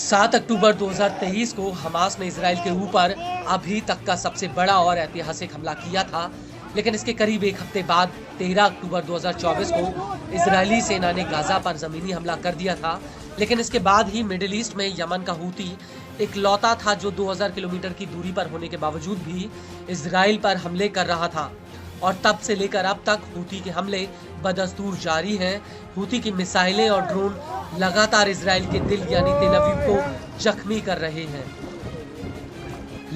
7 अक्टूबर 2023 को हमास ने इजराइल के ऊपर अभी तक का सबसे बड़ा और ऐतिहासिक हमला किया था, लेकिन इसके करीब एक हफ्ते बाद 13 अक्टूबर 2024 को इजरायली सेना ने गाजा पर जमीनी हमला कर दिया था। लेकिन इसके बाद ही मिडिल ईस्ट में यमन का हूती इकलौता था जो 2000 किलोमीटर की दूरी पर होने के बावजूद भी इजराइल पर हमले कर रहा था, और तब से लेकर अब तक हूती के हमले बदस्तूर जारी हैं। हूती की मिसाइलें और ड्रोन लगातार इजराइल के दिल यानी तेल अवीव को जख्मी कर रहे हैं।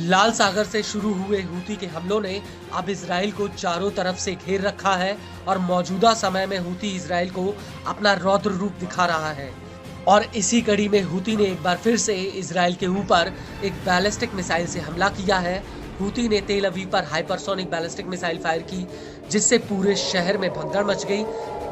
लाल सागर से शुरू हुए हूती के हमलों ने अब इजराइल को चारों तरफ से घेर रखा है और मौजूदा समय में हूती इजराइल को अपना रौद्र रूप दिखा रहा है। और इसी कड़ी में हूती ने एक बार फिर से इजराइल के ऊपर एक बैलिस्टिक मिसाइल से हमला किया है। हूती ने तेल अवीव पर हाइपरसोनिक बैलिस्टिक मिसाइल फायर की, जिससे पूरे शहर में भगदड़ मच गई।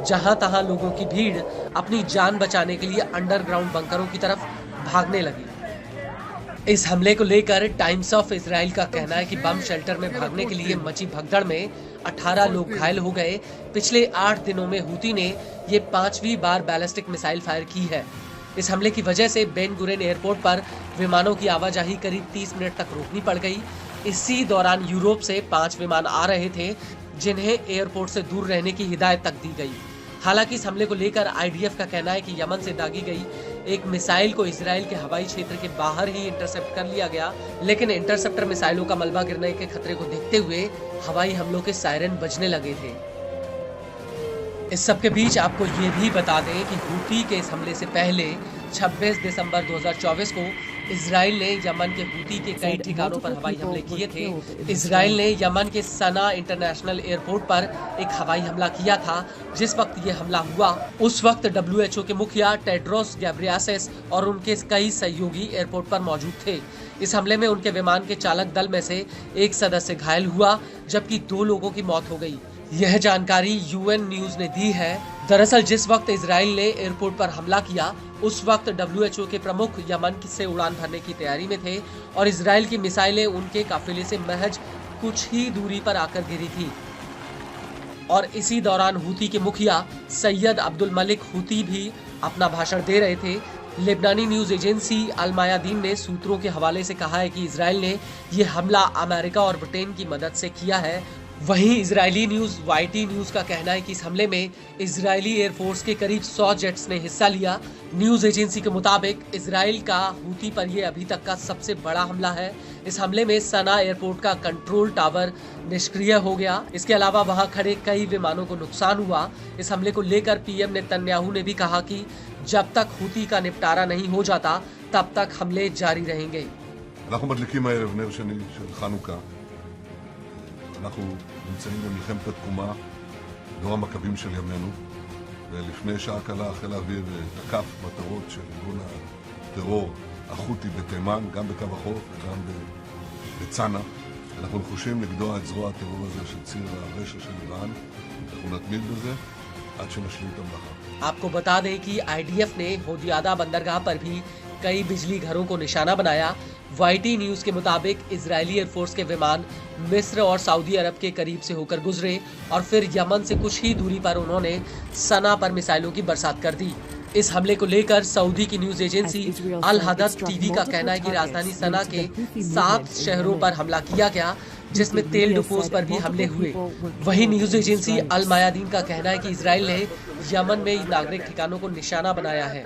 जहां तहां लोगों की भीड़ अपनी जान बचाने के लिए अंडरग्राउंड बंकरों की तरफ भागने लगी। इस हमले को लेकर टाइम्स ऑफ इजराइल का कहना है कि बम शेल्टर में भागने के लिए मची भगदड़ में 18 लोग घायल हो गए। पिछले 8 दिनों में हूती ने ये 5वीं बार बैलिस्टिक मिसाइल फायर की है। इस हमले की वजह से बेन गुरेन एयरपोर्ट पर विमानों की आवाजाही करीब 30 मिनट तक रोकनी पड़ गई। इसी दौरान यूरोप से 5 विमान आ रहे थे, जिन्हें एयरपोर्ट से दूर रहने की हिदायत तक दी गई। हालांकि इस हमले को लेकर आईडीएफ का कहना है कि यमन से दागी गई एक मिसाइल को इजराइल के हवाई क्षेत्र के बाहर ही इंटरसेप्ट कर लिया गया, लेकिन इंटरसेप्टर मिसाइलों का मलबा गिरने के खतरे को देखते हुए हवाई हमलों के सायरन बजने लगे थे। इस सब के बीच आपको ये भी बता दें कि हूती के इस हमले से पहले 26 दिसंबर 2024 को इजराइल ने यमन के हूती के कई ठिकानों पर हवाई हमले किए थे। इजराइल ने यमन के सना इंटरनेशनल एयरपोर्ट पर एक हवाई हमला किया था। जिस वक्त ये हमला हुआ उस वक्त WHO के मुखिया टेड्रोस गैब्रियासिस और उनके कई सहयोगी एयरपोर्ट पर मौजूद थे। इस हमले में उनके विमान के चालक दल में से एक सदस्य घायल हुआ, जबकि 2 लोगों की मौत हो गई। यह जानकारी UN न्यूज ने दी है। दरअसल जिस वक्त इजराइल ने एयरपोर्ट पर हमला किया उस वक्त WHO के प्रमुख यमन से उड़ान भरने की तैयारी में थे और इजराइल की मिसाइलें उनके काफिले से महज कुछ ही दूरी पर आकर गिरी थी। और इसी दौरान हूती के मुखिया सैयद अब्दुल मलिक हूती भी अपना भाषण दे रहे थे। लेबनानी न्यूज एजेंसी अल मायादीन ने सूत्रों के हवाले से कहा है कि इजराइल ने यह हमला अमेरिका और ब्रिटेन की मदद से किया है। वहीं इजरायली न्यूज YT न्यूज का कहना है कि इस हमले में इजरायली एयरफोर्स के करीब 100 जेट्स ने हिस्सा लिया। न्यूज एजेंसी के मुताबिक इजराइल का हूती पर यह अभी तक का सबसे बड़ा हमला है। इस हमले में सना एयरपोर्ट का कंट्रोल टावर निष्क्रिय हो गया। इसके अलावा वहां खड़े कई विमानों को नुकसान हुआ। इस हमले को लेकर PM नेतन्याहू ने भी कहा कि जब तक हूती का निपटारा नहीं हो जाता तब तक हमले जारी रहेंगे। אנחנו נמצאים במלחמת התקומה, דור המכבים של ימינו, ולפני שעה קלה חיל האוויר תקף מטרות של ארגון הטרור החותי בתימן, גם בקו החוף וגם בצנע. אנחנו נחושים לגדוע את זרוע הטרור הזה של ציר הרשע של איראן. אנחנו נתמיד בזה עד שנשלים את המלאכה. आपको बता दें कि IDF ने होदियादा बंदरगाह पर भी कई बिजली घरों को निशाना बनाया। YT न्यूज के मुताबिक इजरायली एयरफोर्स के विमान मिस्र और सऊदी अरब के करीब से होकर गुजरे और फिर यमन से कुछ ही दूरी पर उन्होंने सना पर मिसाइलों की बरसात कर दी। इस हमले को लेकर सऊदी की न्यूज एजेंसी अल हदथ TV का कहना है कि राजधानी सना के 7 शहरों पर हमला किया गया, जिसमें तेल डिपोज पर भी हमले हुए। वहीं न्यूज एजेंसी अल मायादीन का कहना है कि इजराइल ने यमन में नागरिक ठिकानों को निशाना बनाया है।